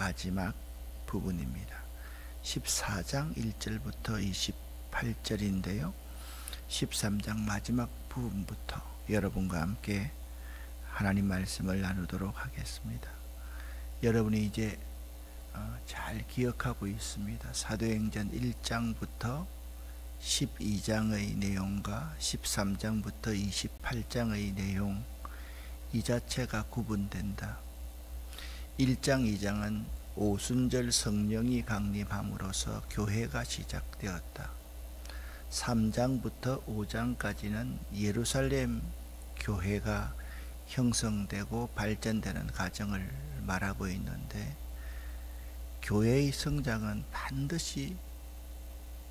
마지막 부분입니다. 14장 1절부터 28절인데요. 13장 마지막 부분부터 여러분과 함께 하나님 말씀을 나누도록 하겠습니다. 여러분이 이제 잘 기억하고 있습니다. 사도행전 1장부터 12장의 내용과 13장부터 28장의 내용, 이 자체가 구분된다. 1장, 2장은 오순절 성령이 강림함으로써 교회가 시작되었다. 3장부터 5장까지는 예루살렘 교회가 형성되고 발전되는 과정을 말하고 있는데, 교회의 성장은 반드시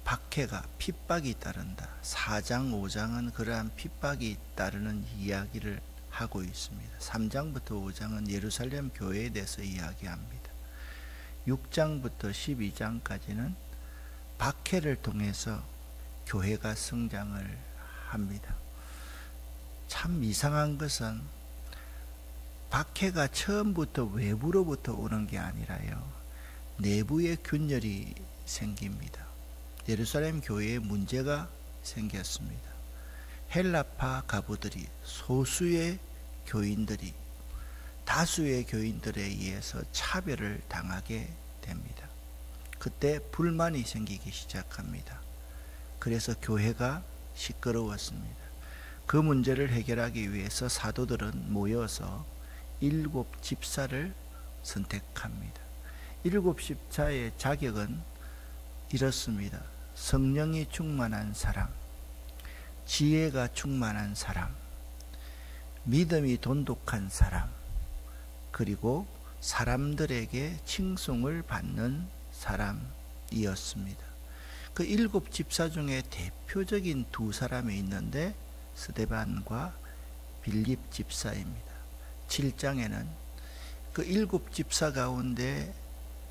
박해가, 핍박이 따른다. 4장, 5장은 그러한 핍박이 따르는 이야기를 하고 있습니다. 3장부터 5장은 예루살렘 교회에 대해서 이야기합니다. 6장부터 12장까지는 박해를 통해서 교회가 성장을 합니다. 참 이상한 것은 박해가 처음부터 외부로부터 오는 게 아니라요, 내부의 균열이 생깁니다. 예루살렘 교회에 문제가 생겼습니다. 헬라파 가부들이, 소수의 교인들이 다수의 교인들에 의해서 차별을 당하게 됩니다. 그때 불만이 생기기 시작합니다. 그래서 교회가 시끄러웠습니다. 그 문제를 해결하기 위해서 사도들은 모여서 7 집사를 선택합니다. 7 집사의 자격은 이렇습니다. 성령이 충만한 사람, 지혜가 충만한 사람, 믿음이 돈독한 사람, 그리고 사람들에게 칭송을 받는 사람이었습니다. 그 7 집사 중에 대표적인 2 사람이 있는데 스데반과 빌립 집사입니다. 7장에는 그 7 집사 가운데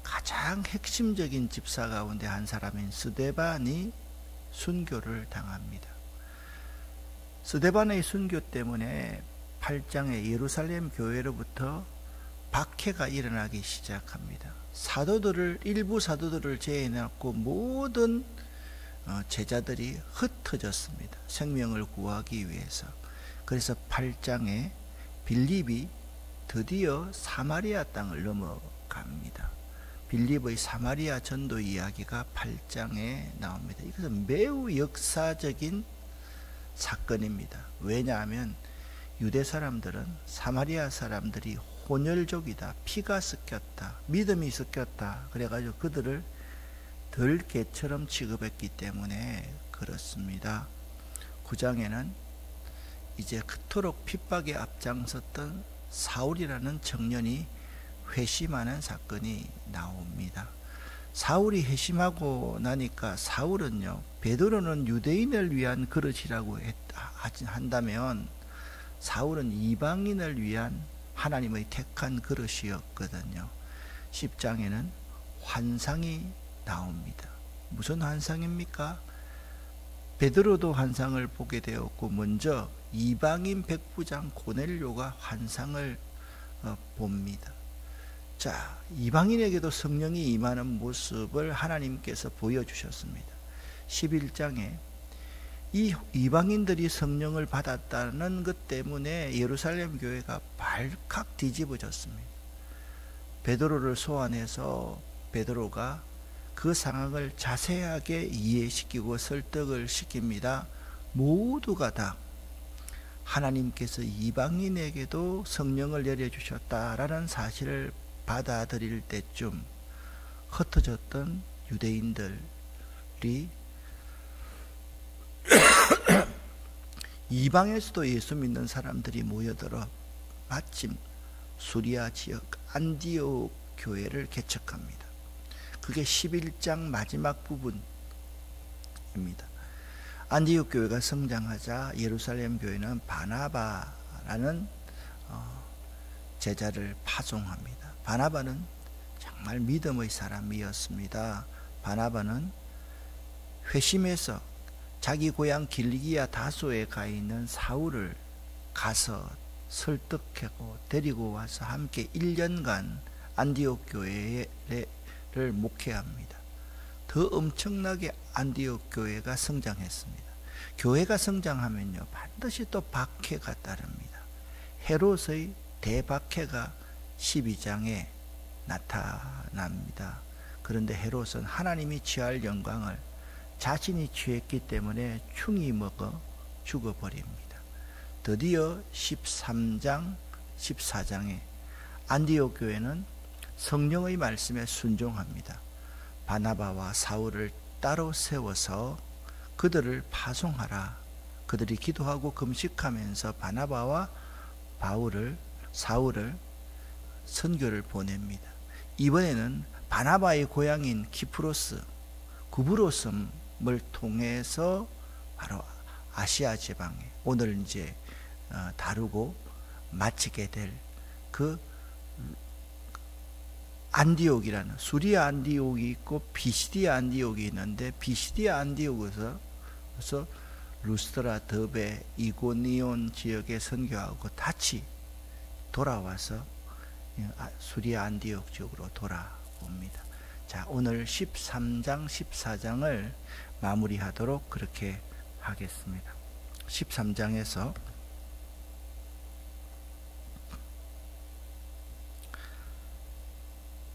가장 핵심적인 집사 가운데 한 사람인 스데반이 순교를 당합니다. 스데반의 순교 때문에 8장에 예루살렘 교회로부터 박해가 일어나기 시작합니다. 일부 사도들을 제외해놓고 모든 제자들이 흩어졌습니다. 생명을 구하기 위해서. 그래서 8장에 빌립이 드디어 사마리아 땅을 넘어갑니다. 빌립의 사마리아 전도 이야기가 8장에 나옵니다. 이것은 매우 역사적인 사건입니다. 왜냐하면 유대 사람들은 사마리아 사람들이 혼혈족이다, 피가 섞였다, 믿음이 섞였다, 그래가지고 그들을 덜 개처럼 취급했기 때문에 그렇습니다. 9장에는 이제 그토록 핍박에 앞장섰던 사울이라는 청년이 회심하는 사건이 나옵니다. 사울이 회심하고 나니까 사울은요, 베드로는 유대인을 위한 그릇이라고 한다면 사울은 이방인을 위한 하나님의 택한 그릇이었거든요. 10장에는 환상이 나옵니다. 무슨 환상입니까? 베드로도 환상을 보게 되었고, 먼저 이방인 백부장 고넬료가 환상을 봅니다. 자, 이방인에게도 성령이 임하는 모습을 하나님께서 보여주셨습니다. 11장에 이 이방인들이 성령을 받았다는 것 때문에 예루살렘 교회가 발칵 뒤집어졌습니다. 베드로를 소환해서 베드로가 그 상황을 자세하게 이해시키고 설득을 시킵니다. 모두가 다 하나님께서 이방인에게도 성령을 내려주셨다라는 사실을 받아들일 때쯤 흩어졌던 유대인들이 이방에서도 예수 믿는 사람들이 모여들어 마침 수리아 지역 안디옥 교회를 개척합니다. 그게 11장 마지막 부분입니다. 안디옥 교회가 성장하자 예루살렘 교회는 바나바라는 제자를 파송합니다. 바나바는 정말 믿음의 사람이었습니다. 바나바는 회심해서 자기 고향 길리기아 다소에 가 있는 사울을 가서 설득하고 데리고 와서 함께 1년간 안디옥 교회를 목회합니다. 더 엄청나게 안디옥 교회가 성장했습니다. 교회가 성장하면요 반드시 또 박해가 따릅니다. 헤롯의 대박해가 12장에 나타납니다. 그런데 헤롯은 하나님이 취할 영광을 자신이 취했기 때문에 충이 먹어 죽어버립니다. 드디어 13장 14장에 안디옥 교회는 성령의 말씀에 순종합니다. 바나바와 사울을 따로 세워서 그들을 파송하라. 그들이 기도하고 금식하면서 바나바와 사울을 선교를 보냅니다. 이번에는 바나바의 고향인 키프로스, 구브로섬을 통해서 바로 아시아 지방에 오늘 이제 다루고 마치게 될 그 안디옥이라는, 수리아 안디옥이 있고 비시디아 안디옥이 있는데, 비시디아 안디옥에서 루스드라, 더베, 이고니온 지역에 선교하고 다시 돌아와서 수리아 안디옥 지역으로 돌아옵니다. 자, 오늘 13장 14장을 마무리하도록 그렇게 하겠습니다. 13장에서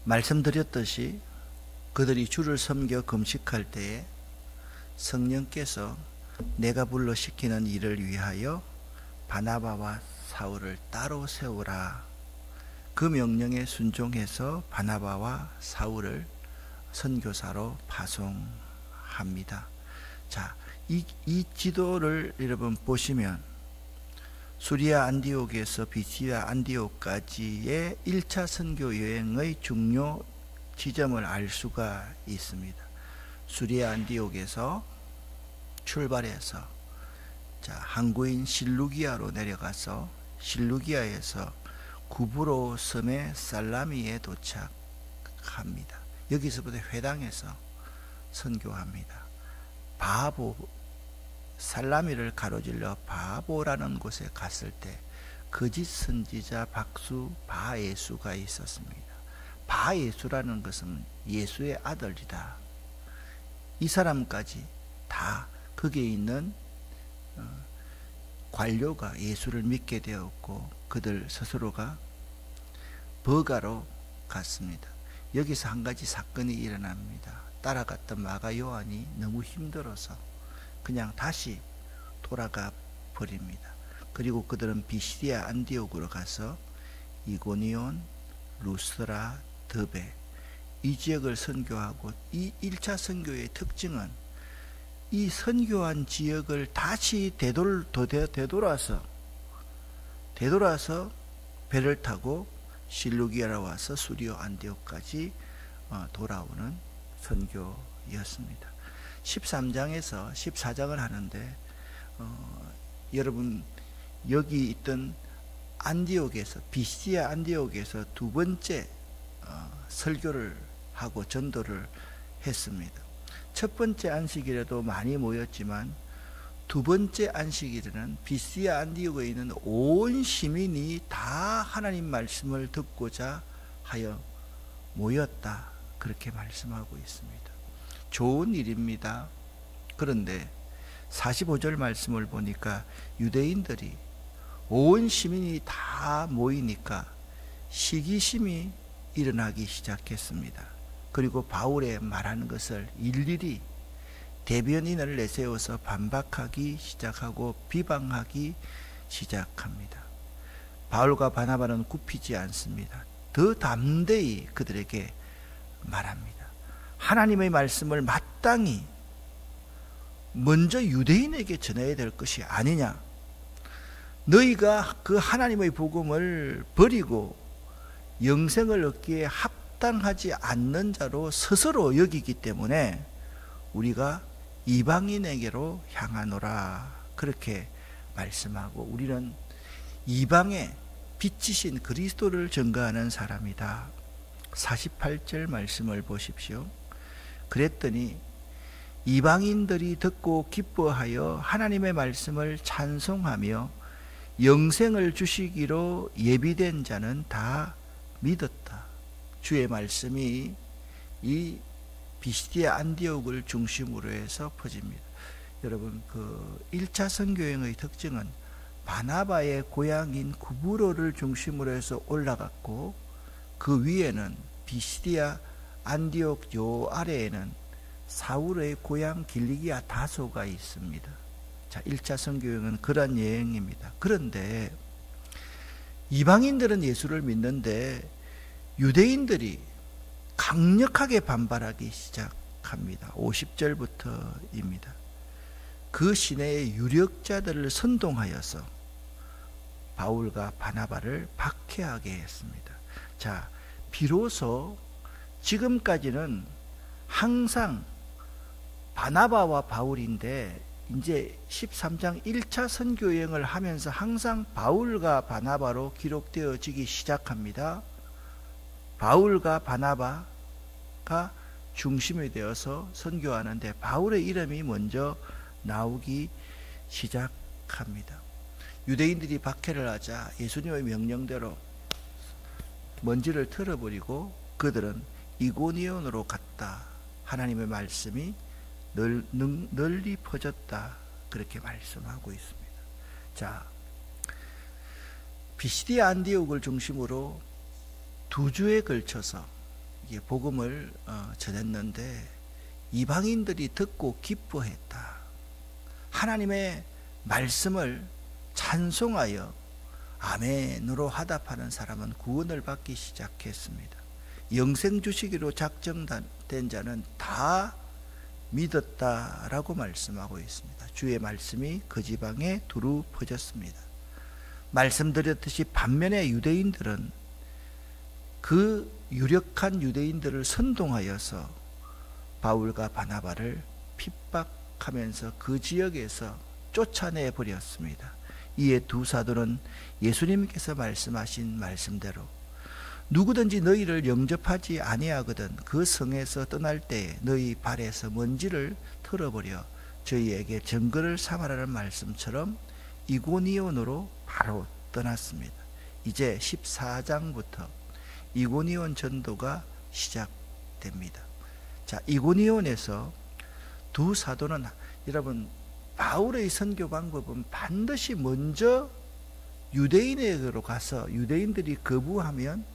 말씀드렸듯이 그들이 주를 섬겨 금식할 때에 성령께서 내가 불러 시키는 일을 위하여 바나바와 사울을 따로 세우라. 그 명령에 순종해서 바나바와 사울을 선교사로 파송합니다. 자, 이 지도를 여러분 보시면 수리아 안디옥에서 비시디아 안디옥까지의 1차 선교 여행의 중요 지점을 알 수가 있습니다. 수리아 안디옥에서 출발해서 항구인 실루기아로 내려가서 실루기아에서 구브로 섬의 살라미에 도착합니다. 여기서부터 회당에서 선교합니다. 살라미를 가로질러 바보라는 곳에 갔을 때 거짓 선지자 바예수가 있었습니다. 바예수라는 것은 예수의 아들이다. 이 사람까지 다 거기에 있는 관료가 예수를 믿게 되었고 그들 스스로가 버가로 갔습니다. 여기서 한 가지 사건이 일어납니다. 따라갔던 마가 요한이 너무 힘들어서 그냥 다시 돌아가 버립니다. 그리고 그들은 비시디아 안디옥으로 가서 이고니온, 루스드라, 더베 이 지역을 선교하고, 이 1차 선교의 특징은 이 선교한 지역을 다시 되돌아서 배를 타고 실루기아로 와서 수리오 안디옥까지 돌아오는 선교였습니다. 13장에서 14장을 하는데 여러분 여기 있던 안디옥에서, 비시디아 안디옥에서 두 번째 설교를 하고 전도를 했습니다. 첫 번째 안식일에도 많이 모였지만 두 번째 안식일에는 비시디아 안디옥에 있는 온 시민이 다 하나님 말씀을 듣고자 하여 모였다. 그렇게 말씀하고 있습니다. 좋은 일입니다. 그런데 45절 말씀을 보니까 유대인들이 온 시민이 다 모이니까 시기심이 일어나기 시작했습니다. 그리고 바울의 말하는 것을 일일이 대변인을 내세워서 반박하기 시작하고 비방하기 시작합니다. 바울과 바나바는 굽히지 않습니다. 더 담대히 그들에게 말합니다. 하나님의 말씀을 마땅히 먼저 유대인에게 전해야 될 것이 아니냐. 너희가 그 하나님의 복음을 버리고 영생을 얻기에 합당하지 않는 자로 스스로 여기기 때문에 우리가 이방인에게로 향하노라. 그렇게 말씀하고, 우리는 이방의 빛이신 그리스도를 전가하는 사람이다. 48절 말씀을 보십시오. 그랬더니 이방인들이 듣고 기뻐하여 하나님의 말씀을 찬송하며 영생을 주시기로 예비된 자는 다 믿었다. 주의 말씀이 이 비시디아 안디옥을 중심으로 해서 퍼집니다. 여러분, 그 1차 선교행의 특징은 바나바의 고향인 구브로를 중심으로 해서 올라갔고, 그 위에는 비시디아 안디옥 요 아래에는 사울의 고향 길리기아 다소가 있습니다. 자, 1차 선교행은 그런 여행입니다. 그런데 이방인들은 예수를 믿는데 유대인들이 강력하게 반발하기 시작합니다. 50절부터입니다. 그 시내의 유력자들을 선동하여서 바울과 바나바를 박해하게 했습니다. 자, 비로소 지금까지는 항상 바나바와 바울인데, 이제 13장 1차 선교여행을 하면서 항상 바울과 바나바로 기록되어지기 시작합니다. 바울과 바나바가 중심이 되어서 선교하는데 바울의 이름이 먼저 나오기 시작합니다. 유대인들이 박해를 하자 예수님의 명령대로 먼지를 털어버리고 그들은 이고니온으로 갔다. 하나님의 말씀이 널리 퍼졌다. 그렇게 말씀하고 있습니다. 자, 비시디아 안디옥을 중심으로 2주에 걸쳐서 이게 복음을 전했는데 이방인들이 듣고 기뻐했다. 하나님의 말씀을 찬송하여 아멘으로 화답하는 사람은 구원을 받기 시작했습니다. 영생 주시기로 작정된 자는 다 믿었다라고 말씀하고 있습니다. 주의 말씀이 그 지방에 두루 퍼졌습니다. 말씀드렸듯이 반면에 유대인들은 그 유력한 유대인들을 선동하여서 바울과 바나바를 핍박하면서 그 지역에서 쫓아내 버렸습니다. 이에 두 사도는 예수님께서 말씀하신 말씀대로 누구든지 너희를 영접하지 아니하거든 그 성에서 떠날 때에 너희 발에서 먼지를 털어버려 저희에게 증거를 삼아라는 말씀처럼 이고니온으로 바로 떠났습니다. 이제 14장부터 이고니온 전도가 시작됩니다. 자, 이고니온에서 두 사도는, 여러분, 바울의 선교 방법은 반드시 먼저 유대인에게로 가서 유대인들이 거부하면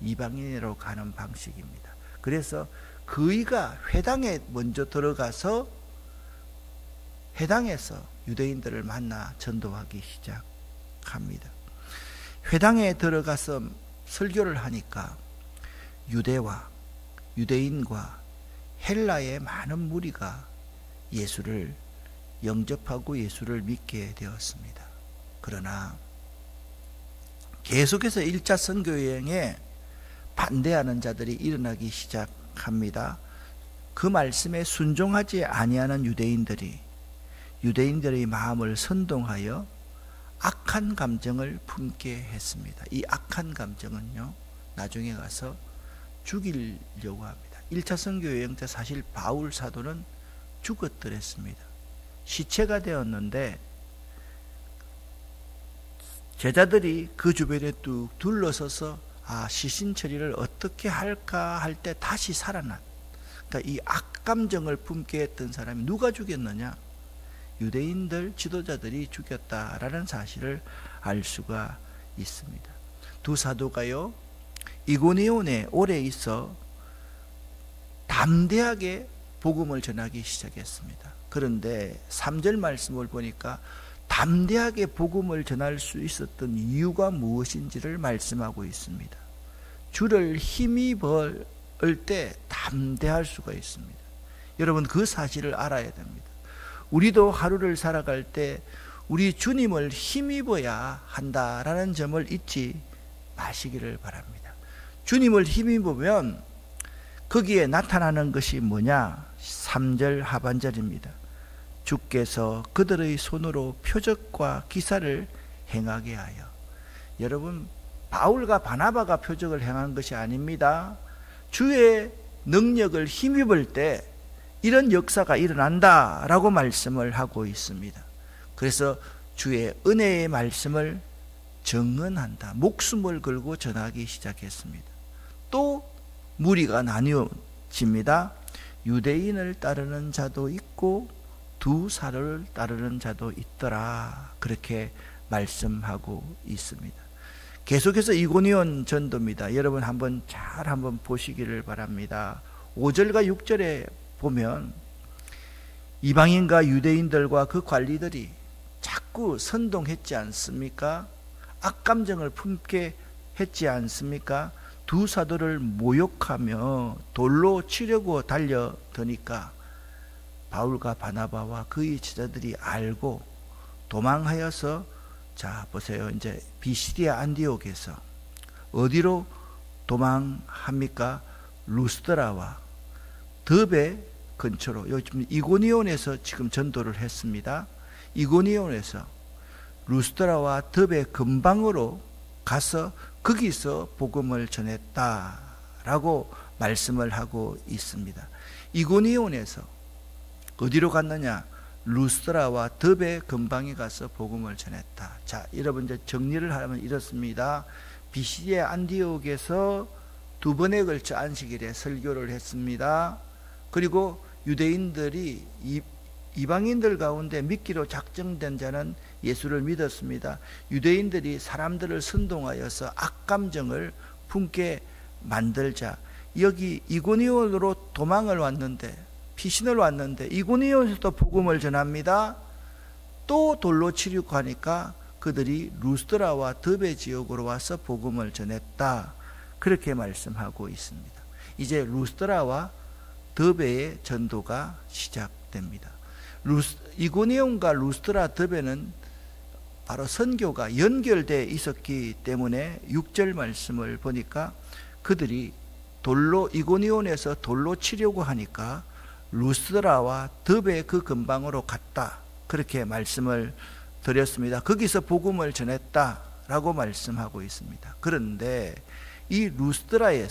이방인으로 가는 방식입니다. 그래서 그이가 회당에 먼저 들어가서 회당에서 유대인들을 만나 전도하기 시작합니다. 회당에 들어가서 설교를 하니까 유대와 유대인과 헬라의 많은 무리가 예수를 영접하고 예수를 믿게 되었습니다. 그러나 계속해서 1차 선교여행에 반대하는 자들이 일어나기 시작합니다. 그 말씀에 순종하지 아니하는 유대인들의 마음을 선동하여 악한 감정을 품게 했습니다. 이 악한 감정은요, 나중에 가서 죽이려고 합니다. 1차 선교여행 때 사실 바울 사도는 죽었더랬습니다. 시체가 되었는데 제자들이 그 주변에 뚝 둘러서서 시신 처리를 어떻게 할까 할 때 다시 살아난, 그러니까 이 악감정을 품게 했던 사람이 누가 죽였느냐? 유대인들 지도자들이 죽였다라는 사실을 알 수가 있습니다. 두 사도가요, 이고니온에 오래 있어 담대하게 복음을 전하기 시작했습니다. 그런데 3절 말씀을 보니까 담대하게 복음을 전할 수 있었던 이유가 무엇인지를 말씀하고 있습니다. 주를 힘입을 때 담대할 수가 있습니다. 여러분, 그 사실을 알아야 됩니다. 우리도 하루를 살아갈 때 우리 주님을 힘입어야 한다라는 점을 잊지 마시기를 바랍니다. 주님을 힘입으면 거기에 나타나는 것이 뭐냐? 3절 하반절입니다. 주께서 그들의 손으로 표적과 기사를 행하게 하여. 여러분, 바울과 바나바가 표적을 행한 것이 아닙니다. 주의 능력을 힘입을 때 이런 역사가 일어난다라고 말씀을 하고 있습니다. 그래서 주의 은혜의 말씀을 증언한다. 목숨을 걸고 전하기 시작했습니다. 또 무리가 나뉘어집니다. 유대인을 따르는 자도 있고 두 사도를 따르는 자도 있더라. 그렇게 말씀하고 있습니다. 계속해서 이고니온 전도입니다. 여러분 한번 보시기를 바랍니다. 5절과 6절에 보면 이방인과 유대인들과 그 관리들이 자꾸 선동했지 않습니까? 악감정을 품게 했지 않습니까? 두 사도를 모욕하며 돌로 치려고 달려드니까 바울과 바나바와 그의 제자들이 알고 도망하여서, 자 보세요, 이제 비시디아 안디옥에서 어디로 도망합니까? 루스드라와 더베 근처로, 요즘 이고니온에서 지금 전도를 했습니다. 이고니온에서 루스드라와 더베 근방으로 가서 거기서 복음을 전했다라고 말씀을 하고 있습니다. 이고니온에서 어디로 갔느냐? 루스드라와 더베 근방에 가서 복음을 전했다. 자, 여러분 이제 정리를 하면 이렇습니다. 비시디아 안디옥에서 2번에 걸쳐 안식일에 설교를 했습니다. 그리고 유대인들이 이방인들 가운데 믿기로 작정된 자는 예수를 믿었습니다. 유대인들이 사람들을 선동하여서 악감정을 품게 만들자, 여기 이고니온으로 도망을 왔는데, 피신을 왔는데 이고니온에서도 복음을 전합니다. 또 돌로 치려고 하니까 그들이 루스드라와 더베 지역으로 와서 복음을 전했다. 그렇게 말씀하고 있습니다. 이제 루스드라와 더베의 전도가 시작됩니다. 이고니온과 루스드라, 더베는 바로 선교가 연결되어 있었기 때문에 6절 말씀을 보니까 그들이 이고니온에서 돌로 치려고 하니까 루스드라와 더베 그 근방으로 갔다. 그렇게 말씀을 드렸습니다. 거기서 복음을 전했다라고 말씀하고 있습니다. 그런데 이 루스드라에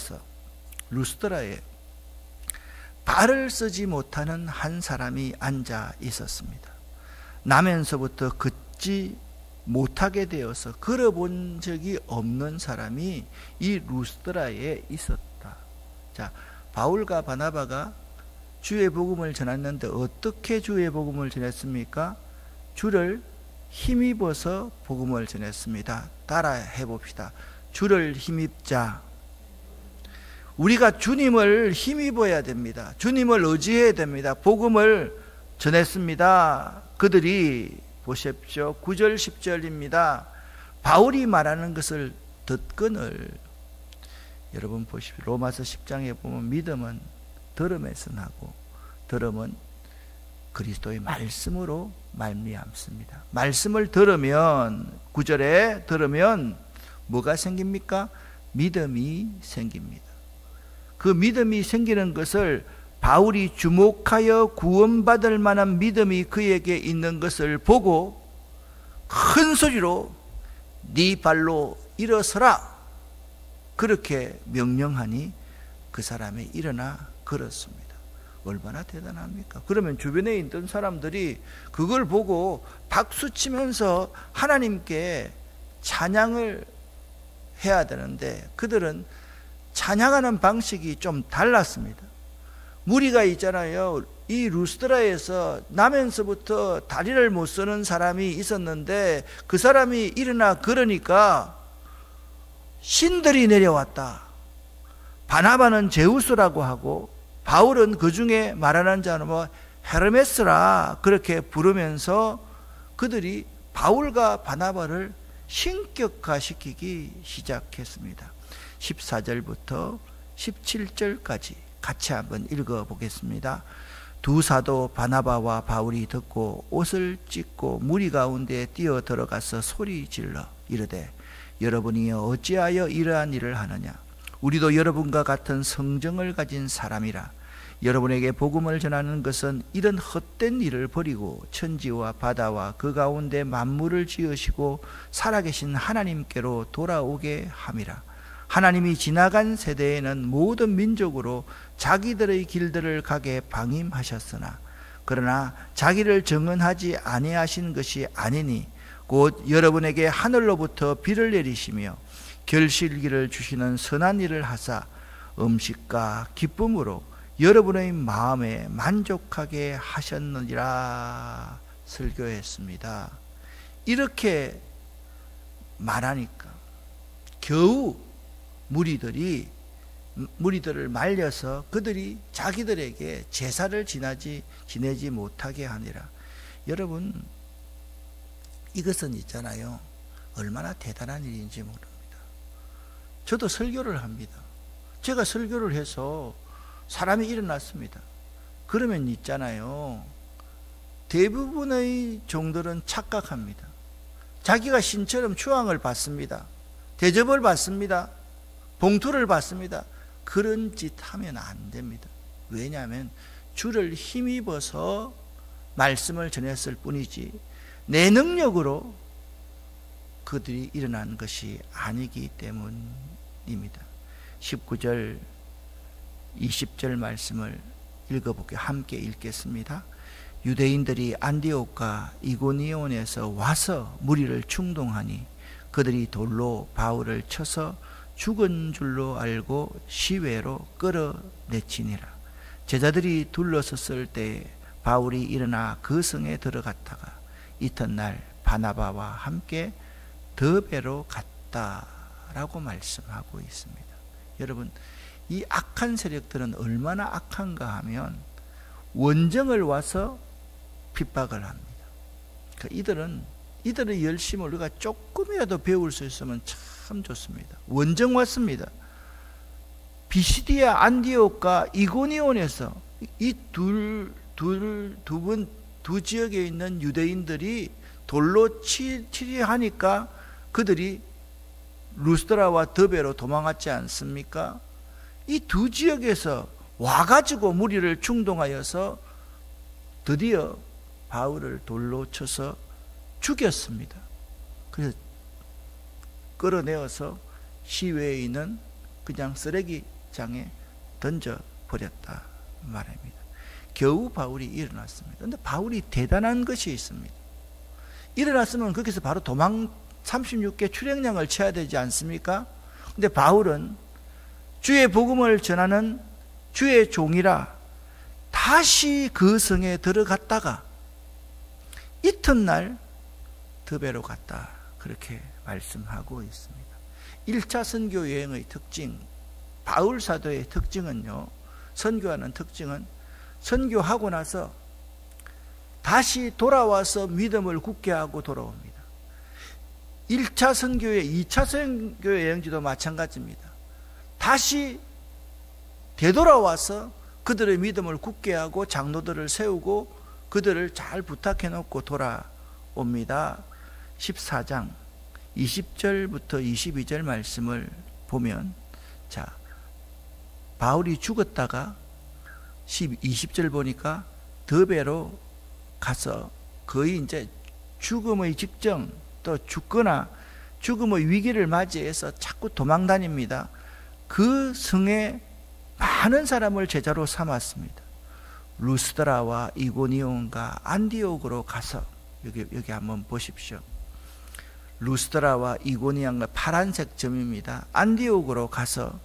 발을 쓰지 못하는 한 사람이 앉아 있었습니다. 나면서부터 걷지 못하게 되어서 걸어본 적이 없는 사람이 이 루스드라에 있었다. 자, 바울과 바나바가 주의 복음을 전했는데 어떻게 주의 복음을 전했습니까? 주를 힘입어서 복음을 전했습니다. 따라 해봅시다. 주를 힘입자. 우리가 주님을 힘입어야 됩니다. 주님을 의지해야 됩니다. 복음을 전했습니다. 그들이 보십시오. 9절 10절입니다. 바울이 말하는 것을 듣거늘, 여러분 보십시오. 로마서 10장에 보면 믿음은 들음에서 나고 들음은 그리스도의 말씀으로 말미암습니다. 말씀을 들으면, 9절에 들으면 뭐가 생깁니까? 믿음이 생깁니다. 그 믿음이 생기는 것을 바울이 주목하여 구원받을 만한 믿음이 그에게 있는 것을 보고 큰 소리로 네 발로 일어서라, 그렇게 명령하니 그 사람이 일어나 걸었습니다. 얼마나 대단합니까? 그러면 주변에 있던 사람들이 그걸 보고 박수치면서 하나님께 찬양을 해야 되는데 그들은 찬양하는 방식이 좀 달랐습니다. 무리가 있잖아요. 이 루스드라에서 나면서부터 다리를 못 쓰는 사람이 있었는데 그 사람이 일어나 걸으니까 신들이 내려왔다. 바나바는 제우스라고 하고 바울은 그 중에 말하는 자는 헤르메스라 그렇게 부르면서 그들이 바울과 바나바를 신격화시키기 시작했습니다. 14절부터 17절까지 같이 한번 읽어보겠습니다. 두 사도 바나바와 바울이 듣고 옷을 찢고 무리 가운데 뛰어 들어가서 소리 질러 이르되 여러분이 어찌하여 이러한 일을 하느냐? 우리도 여러분과 같은 성정을 가진 사람이라. 여러분에게 복음을 전하는 것은 이런 헛된 일을 버리고 천지와 바다와 그 가운데 만물을 지으시고 살아계신 하나님께로 돌아오게 함이라. 하나님이 지나간 세대에는 모든 민족으로 자기들의 길들을 가게 방임하셨으나 그러나 자기를 정언하지 아니하신 것이 아니니 곧 여러분에게 하늘로부터 비를 내리시며 결실기를 주시는 선한 일을 하사 음식과 기쁨으로 여러분의 마음에 만족하게 하셨느니라 설교했습니다. 이렇게 말하니까 겨우 무리들을 말려서 그들이 자기들에게 제사를 지내지 못하게 하니라. 여러분, 이것은 있잖아요, 얼마나 대단한 일인지 모릅니다. 저도 설교를 합니다. 제가 설교를 해서 사람이 일어났습니다. 그러면 있잖아요, 대부분의 종들은 착각합니다. 자기가 신처럼 추앙을 받습니다. 대접을 받습니다. 봉투를 받습니다. 그런 짓 하면 안 됩니다. 왜냐하면 주를 힘입어서 말씀을 전했을 뿐이지 내 능력으로 그들이 일어난 것이 아니기 때문입니다. 19절 20절 말씀을 읽어볼게요. 함께 읽겠습니다. 유대인들이 안디옥과 이고니온에서 와서 무리를 충동하니 그들이 돌로 바울을 쳐서 죽은 줄로 알고 시외로 끌어내치니라. 제자들이 둘러섰을 때 바울이 일어나 그 성에 들어갔다가 이튿날 바나바와 함께 더베로 갔다라고 말씀하고 있습니다. 여러분, 이 악한 세력들은 얼마나 악한가 하면 원정을 와서 핍박을 합니다. 그러니까 이들의 열심을 우리가 조금이라도 배울 수 있으면 참 좋습니다. 원정 왔습니다. 비시디아 안디옥과 이고니온에서 이 두 지역에 있는 유대인들이 돌로 치리하니까 그들이 루스드라와 더베로 도망갔지 않습니까? 이 두 지역에서 와가지고 무리를 충동하여서 드디어 바울을 돌로 쳐서 죽였습니다. 그래서 끌어내어서 시외에 있는 그냥 쓰레기장에 던져버렸다 말입니다. 겨우 바울이 일어났습니다. 그런데 바울이 대단한 것이 있습니다. 일어났으면 거기서 바로 도망 36개 출행량을 쳐야 되지 않습니까? 근데 바울은 주의 복음을 전하는 주의 종이라 다시 그 성에 들어갔다가 이튿날 더베로 갔다, 그렇게 말씀하고 있습니다. 1차 선교 여행의 특징, 바울 사도의 특징은요, 선교하는 특징은 선교하고 나서 다시 돌아와서 믿음을 굳게 하고 돌아옵니다. 1차 선교의 2차 선교 여행지도 마찬가지입니다. 다시 되돌아와서 그들의 믿음을 굳게 하고 장로들을 세우고 그들을 잘 부탁해 놓고 돌아옵니다. 14장 20절부터 22절 말씀을 보면, 자, 바울이 죽었다가 20절 보니까 더베로 가서 거의 이제 죽음의 직전, 또 죽거나 죽음의 위기를 맞이해서 자꾸 도망 다닙니다. 그 성에 많은 사람을 제자로 삼았습니다. 루스드라와 이고니온과 안디옥으로 가서, 여기 한번 보십시오. 루스드라와 이고니온과 파란색 점입니다. 안디옥으로 가서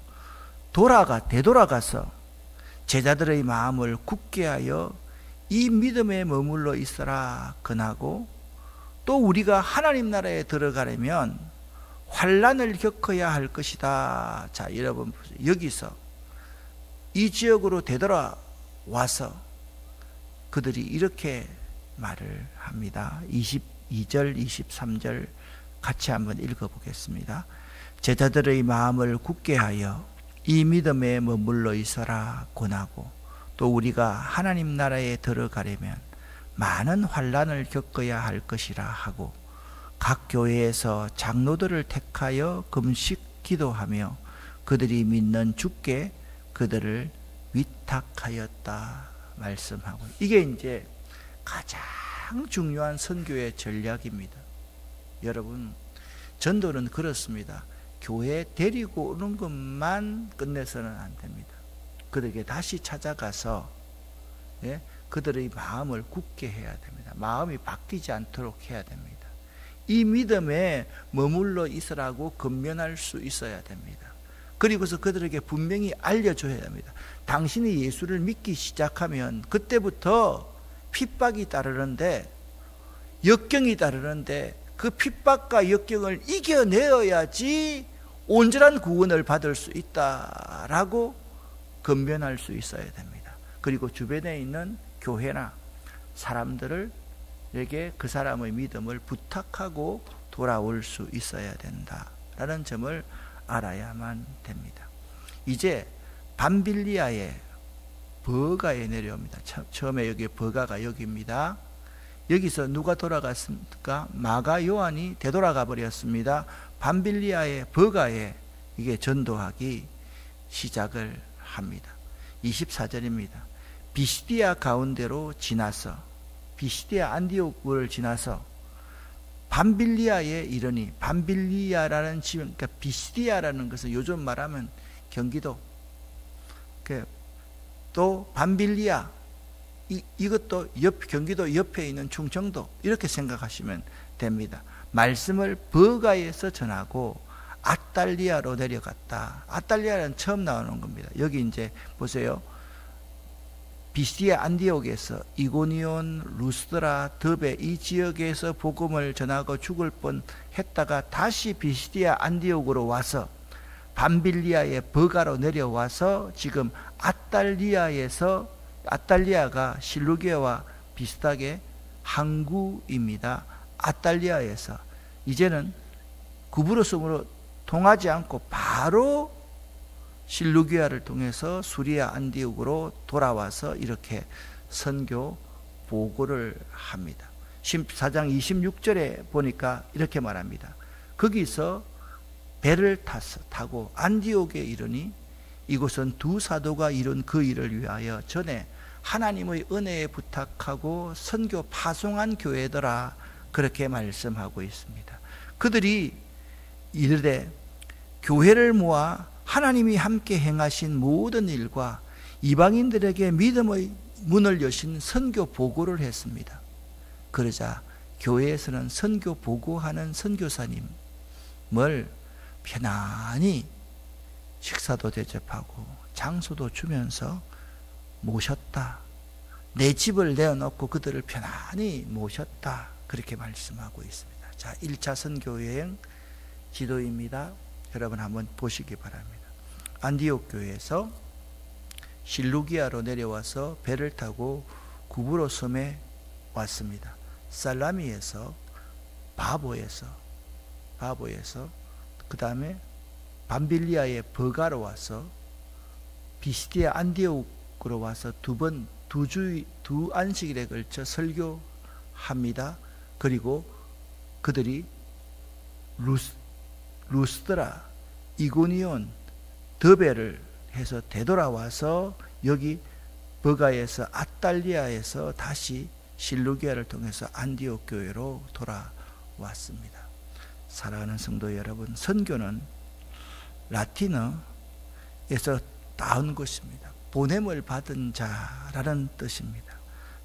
되돌아가서 제자들의 마음을 굳게 하여 이 믿음에 머물러 있어라 권하고, 또 우리가 하나님 나라에 들어가려면 환난을 겪어야 할 것이다. 자, 여러분 여기서 이 지역으로 되돌아와서 그들이 이렇게 말을 합니다. 22절 23절 같이 한번 읽어보겠습니다. 제자들의 마음을 굳게 하여 이 믿음에 머물러 있어라 권하고, 또 우리가 하나님 나라에 들어가려면 많은 환난을 겪어야 할 것이라 하고, 각 교회에서 장로들을 택하여 금식 기도하며 그들이 믿는 주께 그들을 위탁하였다 말씀하고, 이게 이제 가장 중요한 선교의 전략입니다. 여러분, 전도는 그렇습니다. 교회 데리고 오는 것만 끝내서는 안 됩니다. 그들에게 다시 찾아가서 그들의 마음을 굳게 해야 됩니다. 마음이 바뀌지 않도록 해야 됩니다. 이 믿음에 머물러 있으라고 권면할 수 있어야 됩니다. 그리고서 그들에게 분명히 알려줘야 합니다. 당신이 예수를 믿기 시작하면 그때부터 핍박이 따르는데, 역경이 따르는데, 그 핍박과 역경을 이겨내어야지 온전한 구원을 받을 수 있다라고 건면할 수 있어야 됩니다. 그리고 주변에 있는 교회나 사람들에게 그 사람의 믿음을 부탁하고 돌아올 수 있어야 된다라는 점을 알아야만 됩니다. 이제 밤빌리아의 버가에 내려옵니다. 처음에 여기 버가가 여기입니다. 여기서 누가 돌아갔습니까? 마가 요한이 되돌아가 버렸습니다. 밤빌리아의 버가에 이게 전도하기 시작을 합니다. 24절입니다. 비시디아 가운데로 지나서, 비시디아 안디옥을 지나서 밤빌리아에 이르니, 밤빌리아라는 지명, 그러니까 비시디아라는 것은 요즘 말하면 경기도, 또 밤빌리아, 이것도 경기도 옆에 있는 충청도, 이렇게 생각하시면 됩니다. 말씀을 버가에서 전하고 아탈리아로 내려갔다. 아탈리아는 처음 나오는 겁니다. 여기 이제 보세요. 비시디아 안디옥에서 이고니온, 루스드라, 더베 이 지역에서 복음을 전하고 죽을 뻔했다가 다시 비시디아 안디옥으로 와서 밤빌리아의 버가로 내려와서 지금 아탈리아가 실루기아와 비슷하게 항구입니다. 아탈리아에서 이제는 구브로스으로 통하지 않고 바로 실루기아를 통해서 수리아 안디옥으로 돌아와서 이렇게 선교 보고를 합니다. 14장 26절에 보니까 이렇게 말합니다. 거기서 배를 타고 안디옥에 이르니 이곳은 두 사도가 이룬 그 일을 위하여 전에 하나님의 은혜에 부탁하고 선교 파송한 교회더라, 그렇게 말씀하고 있습니다. 그들이 이르되 교회를 모아 하나님이 함께 행하신 모든 일과 이방인들에게 믿음의 문을 여신 선교 보고를 했습니다. 그러자 교회에서는 선교 보고하는 선교사님을 편안히 식사도 대접하고 장소도 주면서 모셨다. 내 집을 내어놓고 그들을 편안히 모셨다. 그렇게 말씀하고 있습니다. 자, 1차 선교여행 지도입니다. 여러분 한번 보시기 바랍니다. 안디옥 교회에서 실루기아로 내려와서 배를 타고 구브로 섬에 왔습니다. 살라미에서 바보에서 그 다음에 밤빌리아의 버가로 와서 비시디아 안디옥으로 와서 두 안식일에 걸쳐 설교합니다. 그리고 그들이 루스드라, 이고니온, 더베를 해서 되돌아와서 여기 버가에서 아탈리아에서 다시 실루기아를 통해서 안디옥 교회로 돌아왔습니다. 사랑하는 성도 여러분, 선교는 라틴어에서 따온 것입니다. 보냄을 받은 자라는 뜻입니다.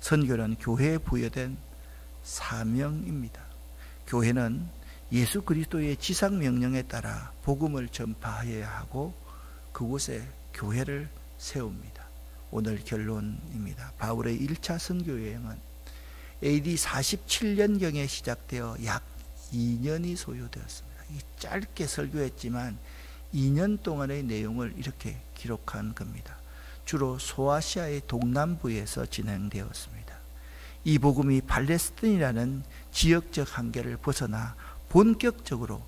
선교는 교회에 부여된 사명입니다. 교회는 예수 그리스도의 지상명령에 따라 복음을 전파해야 하고 그곳에 교회를 세웁니다. 오늘 결론입니다. 바울의 1차 선교여행은 AD 47년경에 시작되어 약 2년이 소요되었습니다. 짧게 설교했지만 2년 동안의 내용을 이렇게 기록한 겁니다. 주로 소아시아의 동남부에서 진행되었습니다. 이 복음이 팔레스틴이라는 지역적 한계를 벗어나 본격적으로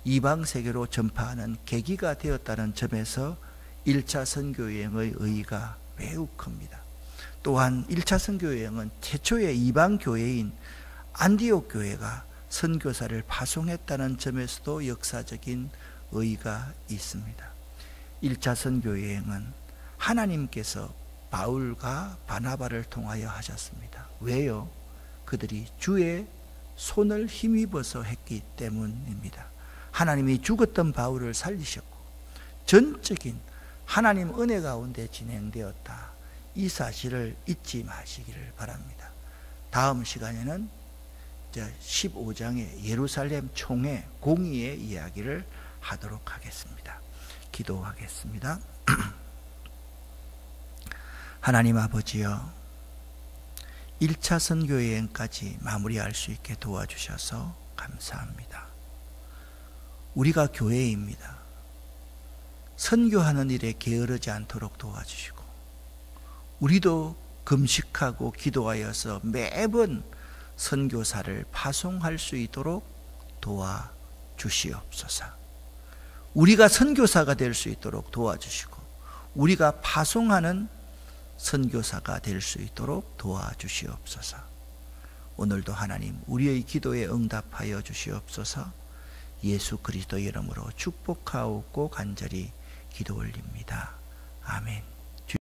이방 세계로 전파하는 계기가 되었다는 점에서 1차 선교여행의 의의가 매우 큽니다. 또한 1차 선교여행은 최초의 이방 교회인 안디옥 교회가 선교사를 파송했다는 점에서도 역사적인 의의가 있습니다. 1차 선교여행은 하나님께서 바울과 바나바를 통하여 하셨습니다. 왜요? 그들이 주의 손을 힘입어서 했기 때문입니다. 하나님이 죽었던 바울을 살리셨고 전적인 하나님 은혜 가운데 진행되었다. 이 사실을 잊지 마시기를 바랍니다. 다음 시간에는 15장의 예루살렘 총회 공의의 이야기를 하도록 하겠습니다. 기도하겠습니다. 하나님 아버지여, 1차 선교여행까지 마무리할 수 있게 도와주셔서 감사합니다. 우리가 교회입니다. 선교하는 일에 게으르지 않도록 도와주시고, 우리도 금식하고 기도하여서 매번 선교사를 파송할 수 있도록 도와주시옵소서. 우리가 선교사가 될 수 있도록 도와주시고, 우리가 파송하는 선교사가 될 수 있도록 도와주시옵소서. 오늘도 하나님 우리의 기도에 응답하여 주시옵소서. 예수 그리스도의 이름으로 축복하옵고 간절히 기도 올립니다. 아멘.